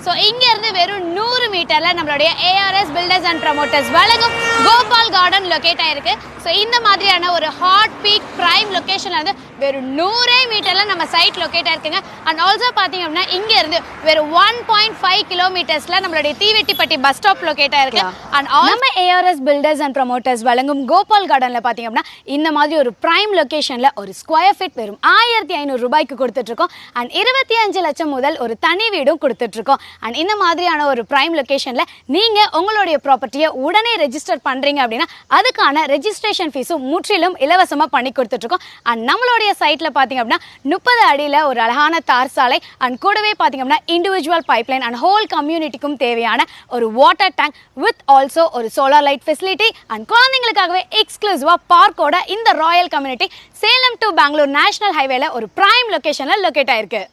So இங்கேருந்து வெறும் 100 மீட்டரில் நம்மளுடைய ஏஆர்எஸ் பில்டர்ஸ் அண்ட் ப்ரமோட்டர்ஸ் வழங்கும் கோபால் கார்டன் லொக்கேட் ஆயிருக்கு. ஸோ இந்த மாதிரியான ஒரு ஹாட் பீக் ப்ரைம் லொக்கேஷனில் வந்து வெறும் 100 மீட்டரில் நம்ம சைட் லொக்கேட் ஆயிருக்குங்க. அண்ட் ஆல்சோ பார்த்தீங்க அப்படின்னா இங்கேருந்து வெறும் 1.5 கிலோமீட்டர்ஸில் நம்மளுடைய தீவெட்டிப்பட்டி பஸ் ஸ்டாப் லொக்கேட் ஆயிருக்கு. அண்ட் நம்ம ஏஆர்எஸ் பில்டர்ஸ் அண்ட் ப்ரமோட்டர்ஸ் வழங்கும் கோபால் கார்டனில் பார்த்தீங்க அப்படின்னா இந்த மாதிரி ஒரு ப்ரைம் லொக்கேஷனில் ஒரு ஸ்கொயர் ஃபீட் வெறும் 1500 ரூபாய்க்கு கொடுத்துட்ருக்கோம். அண்ட் 25 லட்சம் முதல் ஒரு தனி வீடும் கொடுத்துட்ருக்கோம். அண்ட் இந்த மாதிரியான ஒரு ப்ரைம் லொக்கேஷனில் நீங்கள் உங்களுடைய ப்ராப்பர்ட்டியை உடனே ரெஜிஸ்டர் பண்ணுறீங்க அப்படின்னா அதுக்கான ரெஜிஸ்ட்ரேஷன் ஃபீஸும் முற்றிலும் இலவசமாக பண்ணி கொடுத்துட்ருக்கோம். அண்ட் நம்மளுடைய சைட்டில் பார்த்தீங்க அப்படின்னா 30 அடியில் ஒரு அழகான தார் சாலை அண்ட் கூடவே பார்த்தீங்க அப்படின்னா இண்டிவிஜுவல் பைப்லைன் அண்ட் ஹோல் கம்யூனிட்டிக்கும் தேவையான ஒரு வாட்டர் டேங்க் வித் ஆல்சோ ஒரு சோலார் லைட் ஃபெசிலிட்டி அண்ட் குழந்தைங்களுக்காகவே எக்ஸ்க்ளூசிவாக பார்க்கோட இந்த royal community Salem to Bangalore national ஹைவேல ஒரு பிரைம் லொகேஷன்ல லொகேட் ஆயிருக்கு.